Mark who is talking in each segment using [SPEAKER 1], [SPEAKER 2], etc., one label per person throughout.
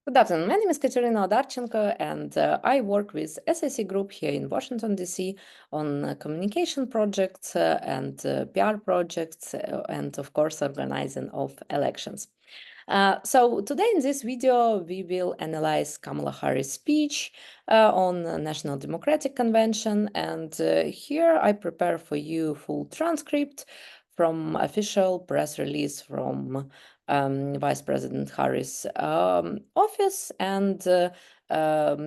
[SPEAKER 1] Good afternoon. My name is Kateryna Odarchenko, and I work with SIC Group here in Washington, D.C. on communication projects and PR projects, and of course, organizing of elections. So today in this video, we will analyze Kamala Harris' speech on the National Democratic Convention. And here I prepare for you full transcript from official press release from Vice President Harris' office. And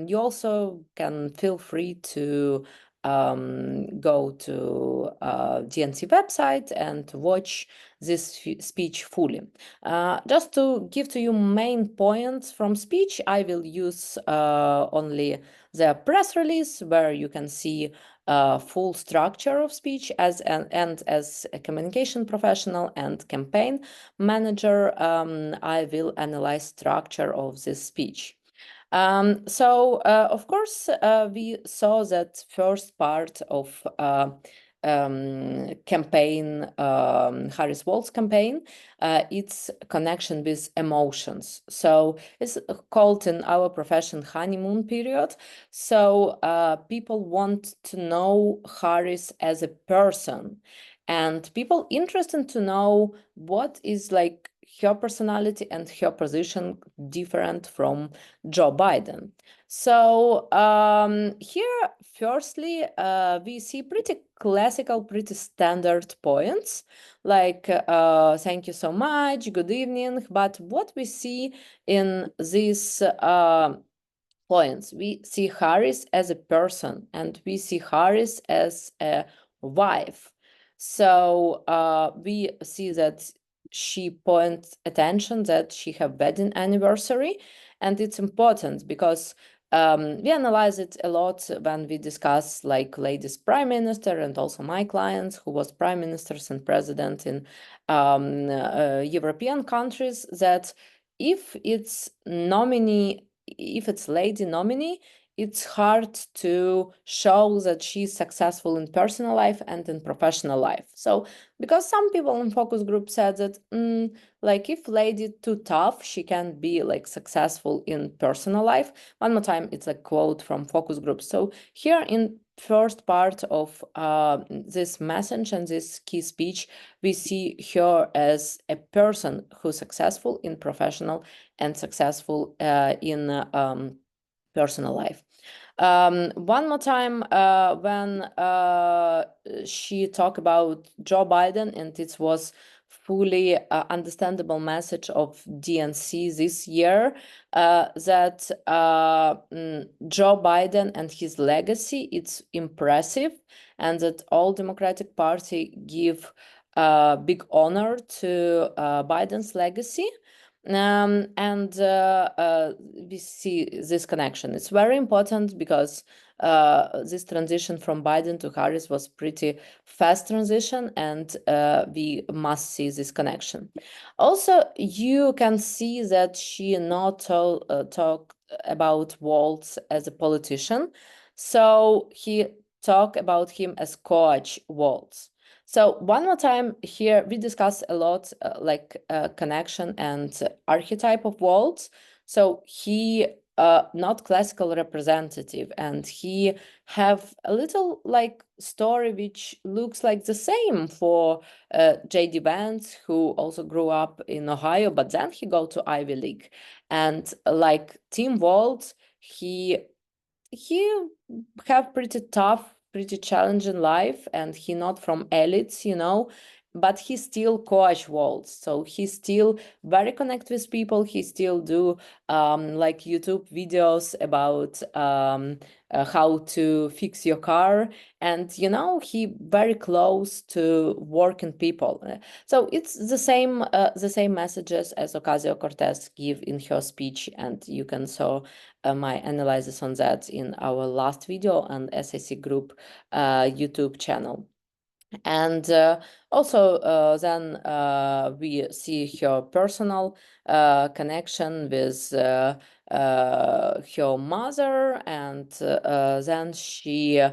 [SPEAKER 1] you also can feel free to go to DNC website and watch this speech fully. Just to give to you main points from speech, I will use only the press release where you can see full structure of speech and as a communication professional and campaign manager, I will analyze structure of this speech. Of course, we saw that first part of campaign, Harris-Walz campaign, its connection with emotions. So it's called in our profession honeymoon period. So people want to know Harris as a person, and people interested to know what is like her personality and her position different from Joe Biden. So here, firstly, we see pretty classical, pretty standard points like thank you so much, good evening. But what we see in these points, we see Harris as a person and we see Harris as a wife. So we see that she points attention that she have wedding anniversary, and it's important because we analyze it a lot when we discuss like ladies prime minister and also my clients who was prime ministers and president in European countries, that if it's lady nominee, it's hard to show that she's successful in personal life and in professional life. So because some people in focus group said that like if lady too tough, she can be like successful in personal life. One more time, it's a quote from focus group. So here in first part of this message and this key speech, we see her as a person who's successful in professional and successful in personal life. One more time, when she talked about Joe Biden, and it was fully understandable message of DNC this year, that Joe Biden and his legacy, it's impressive, and that all Democratic Party give big honor to Biden's legacy. And we see this connection. It's very important because this transition from Biden to Harris was pretty fast transition, and we must see this connection. Also, you can see that she not talk about Walz as a politician, so he talk about him as coach Walz. So one more time here, we discuss a lot like connection and archetype of Walz. So he not classical representative, and he have a little like story which looks like the same for J.D. Vance, who also grew up in Ohio, but then he go to Ivy League. And like Tim Walz, he have pretty tough, pretty challenging life, and he not from elites, but he still coach Walz. So he still very connect with people. He still do like YouTube videos about how to fix your car, and he very close to working people. So it's the same messages as Ocasio-Cortez give in her speech, and you can saw my analysis on that in our last video on SIC Group YouTube channel. And also then we see her personal connection with her mother, and then she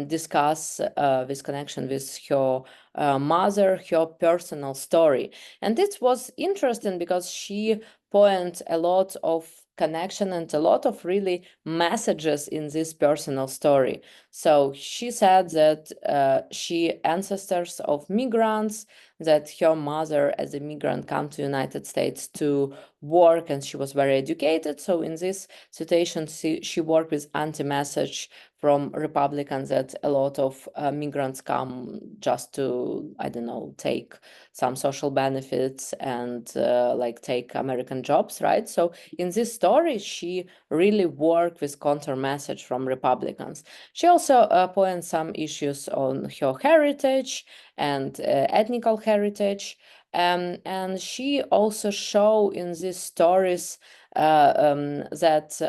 [SPEAKER 1] discuss this connection with her mother, her personal story. And it was interesting because she points a lot of connection and a lot of really messages in this personal story. So she said that she ancestors of migrants, that her mother as a migrant come to United States to work, and she was very educated. So in this situation, she worked with anti-message from Republicans that a lot of migrants come just to, I don't know, take some social benefits and like take American jobs, right? So in this story, she really worked with counter message from Republicans. She also points some issues on her heritage and ethnical heritage. And she also show in these stories that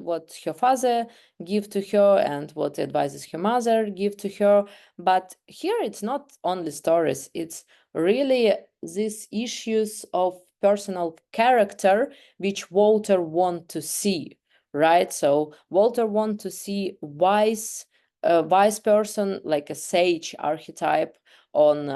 [SPEAKER 1] what her father give to her and what advices her mother give to her. But here it's not only stories, it's really these issues of personal character which Walter want to see, right? So Walter want to see wise person, like a sage archetype on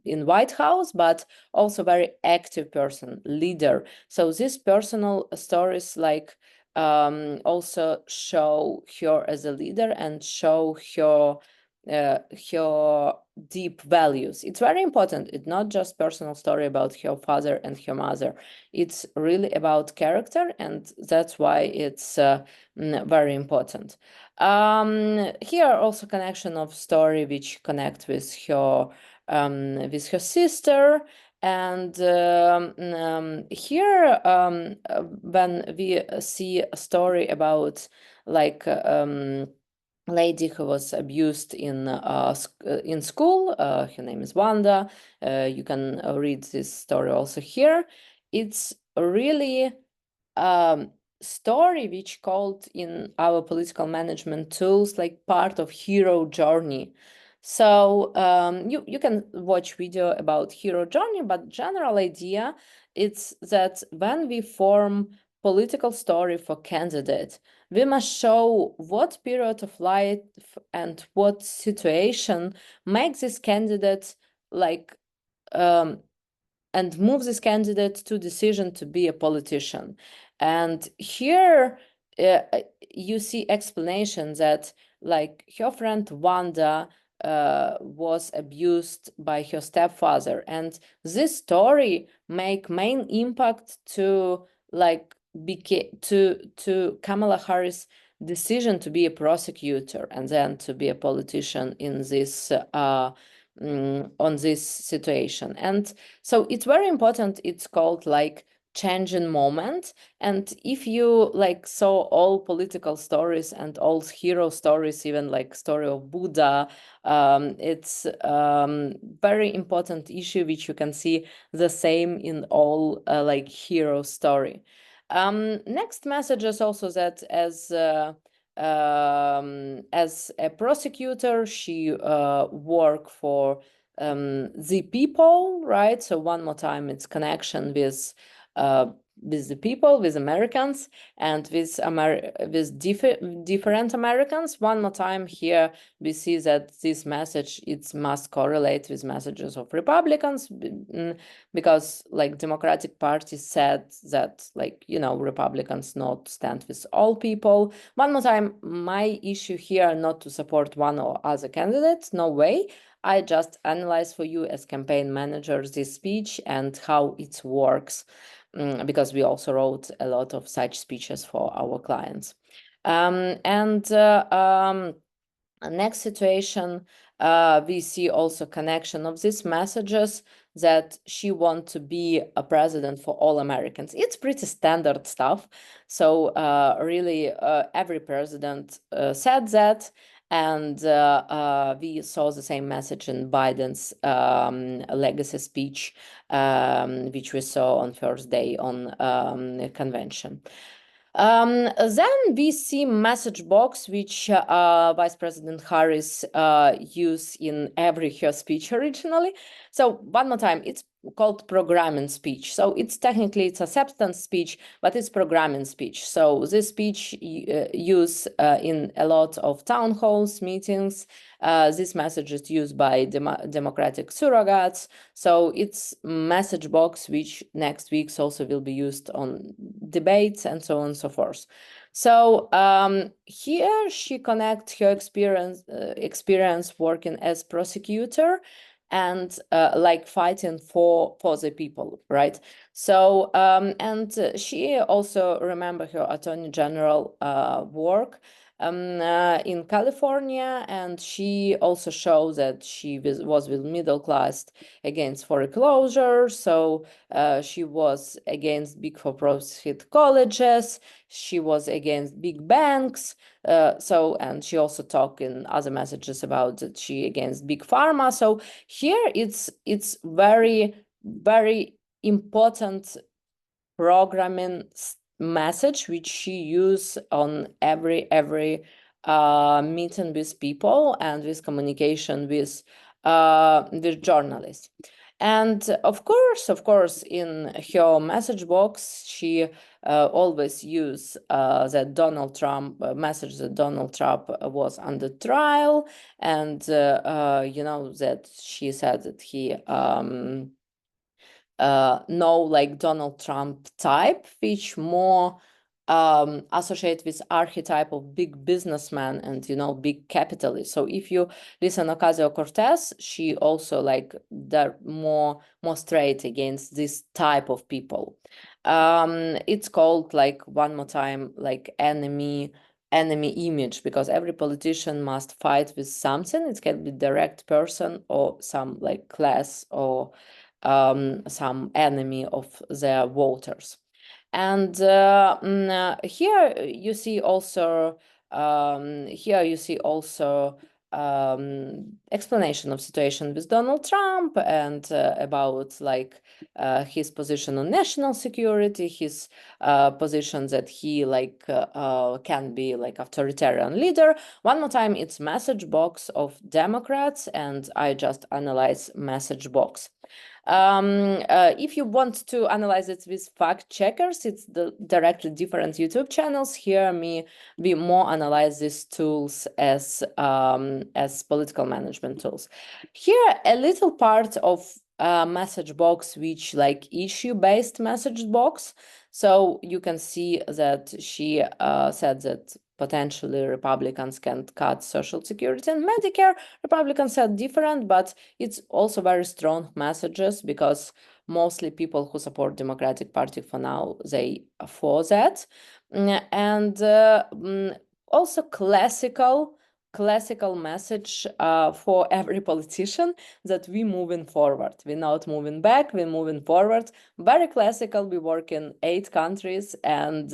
[SPEAKER 1] in White House, but also very active person, leader. So these personal stories like also show her as a leader and show her deep values. It's very important. It's not just personal story about her father and her mother. It's really about character, and that's why it's very important. Here also connection of story which connect with her sister. And here, when we see a story about like lady who was abused in school, her name is Wanda. You can read this story also here. It's really story which called in our political management tools like part of hero journey. So you can watch video about hero journey, but general idea it's that when we form political story for candidate, we must show what period of life and what situation makes this candidate like and move this candidate to decision to be a politician. And here you see explanation that like her friend Wanda was abused by her stepfather, and this story make main impact to like to Kamala Harris decision to be a prosecutor and then to be a politician in this on this situation. And so it's very important. It's called like changing moment. And if you like saw all political stories and all hero stories, even like story of Buddha, it's very important issue which you can see the same in all like hero story. Next message is also that as a prosecutor, she worked for the people, right? So one more time, it's connection with the people, with Americans, and with different Americans. One more time here, we see that this message it must correlate with messages of Republicans, because like Democratic Party said that like Republicans not stand with all people. One more time, my issue here not to support one or other candidate, no way. I just analyze for you as campaign manager this speech and how it works, because we also wrote a lot of such speeches for our clients. Next situation, we see also connection of these messages that she wants to be a president for all Americans. It's pretty standard stuff. So really every president said that. And we saw the same message in Biden's legacy speech, which we saw on first day on convention. Then we see message box, which Vice President Harris used in every her speech originally. So one more time, it's called programming speech. So it's technically it's acceptance speech, but it's programming speech. So this speech used in a lot of town halls, meetings. This message is used by democratic surrogates. So it's message box, which next week also will be used on debates and so on and so forth. So here she connects her experience working as prosecutor and like fighting for the people, right? So and she also remember her attorney general work in California, and she also showed that she was with middle class against foreclosure. So she was against big for-profit colleges. She was against big banks. And she also talked in other messages about that she against big pharma. So here it's very, very important programming message which she use on every meeting with people and with communication with journalists. And of course, in her message box, she always use that Donald Trump message that Donald Trump was under trial, and that she said that he no like Donald Trump type, which more associate with archetype of big businessman and big capitalist. So if you listen Ocasio-Cortez, she also like they're more straight against this type of people. It's called like one more time like enemy image, because every politician must fight with something. It can be direct person or some like class or some enemy of their voters. And here you see also explanation of situation with Donald Trump and about like his position on national security, his position that he like can be like authoritarian leader. One more time, it's message box of Democrats, and I just analyze message box. If you want to analyze it with fact checkers, it's directly different YouTube channels. Here, we more analyze these tools as political management tools. Here, a little part of message box, which like issue-based message box. So you can see that she said that potentially Republicans can cut Social Security and Medicare. Republicans said different, but it's also very strong messages, because mostly people who support Democratic Party for now, they for that. And also classical message for every politician that we moving forward. We're not moving back, we're moving forward. Very classical. We work in 8 countries, and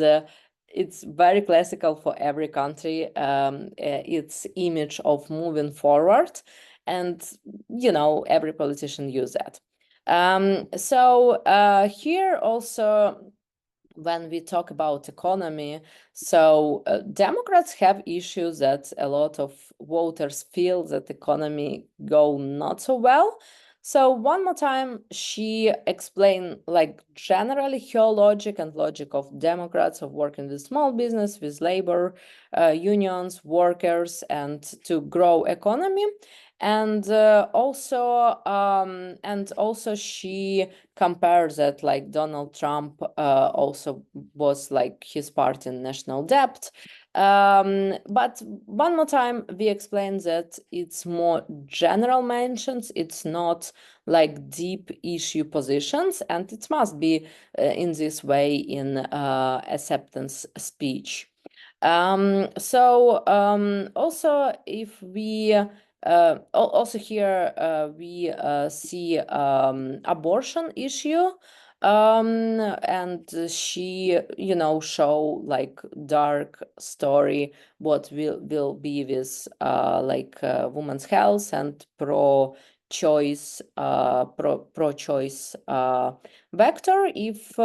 [SPEAKER 1] it's very classical for every country. It's image of moving forward, and every politician use that. So here also, when we talk about economy, so Democrats have issues that a lot of voters feel that economy go not so well. So one more time, she explained like generally her logic and logic of Democrats of working with small business, with labor unions, workers, and to grow economy. And also she compares that like Donald Trump also was like his part in national debt. But one more time, we explain that it's more general mentions. It's not like deep issue positions, and it must be in this way in acceptance speech. Also, if we also here we see abortion issue, and she show like dark story what will be with like women's health and pro-choice vector if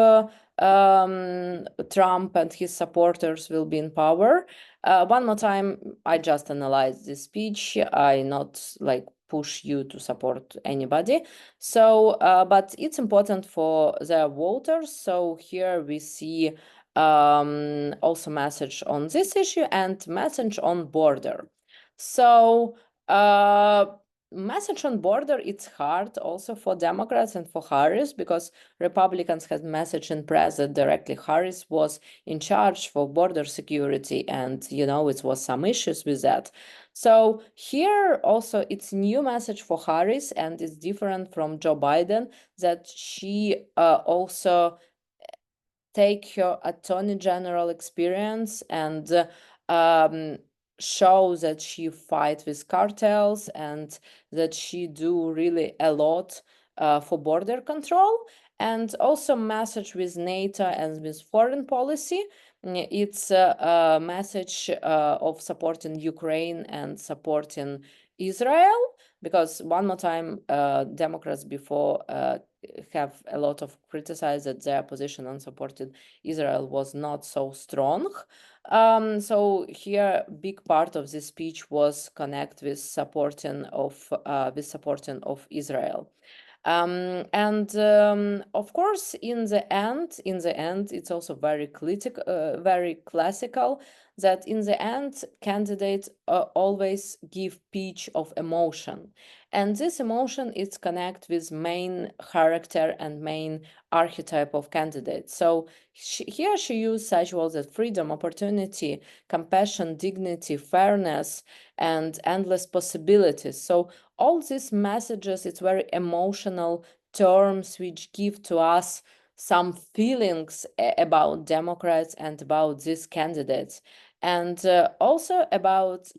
[SPEAKER 1] Trump and his supporters will be in power. One more time, I just analyzed this speech. I not like push you to support anybody. So, but it's important for their voters. So here we see also message on this issue and message on border. So message on border, it's hard also for Democrats and for Harris, because Republicans had message in press that directly Harris was in charge for border security, and it was some issues with that. So here also it's new message for Harris, and it's different from Joe Biden, that she also take her attorney general experience and show that she fight with cartels and that she do really a lot for border control, and also message with NATO and with foreign policy. It's a message of supporting Ukraine and supporting Israel, because one more time, Democrats before have a lot of criticized that their position on supporting Israel was not so strong. So here, big part of this speech was connect with supporting of Israel. And of course, in the end, it's also very very classical that in the end, candidates always give pitch of emotion. And this emotion is connect with main character and main archetype of candidate. So here she used such words as freedom, opportunity, compassion, dignity, fairness, and endless possibilities. So all these messages, it's very emotional terms which give to us some feelings about Democrats and about these candidates, and also about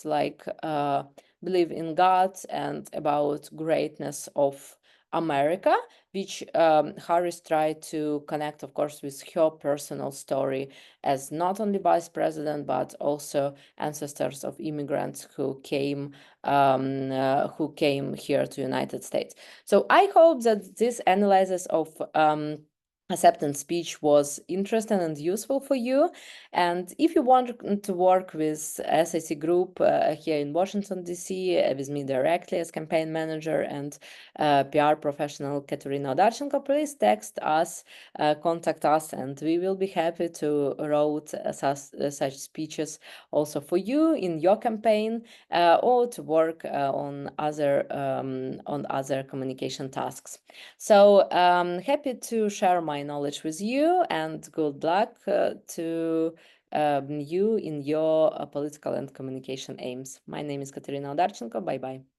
[SPEAKER 1] like believe in God and about greatness of America, which Harris tried to connect, of course, with her personal story as not only vice president, but also ancestors of immigrants who came here to United States. So I hope that this analysis of acceptance speech was interesting and useful for you. And if you want to work with SAC Group here in Washington, D.C., with me directly as campaign manager and PR professional Kateryna Odarchenko, please text us, contact us, and we will be happy to write such speeches also for you in your campaign, or to work on other communication tasks. So happy to share my knowledge with you, and good luck to you in your political and communication aims. My name is Kateryna Odarchenko. Bye-bye.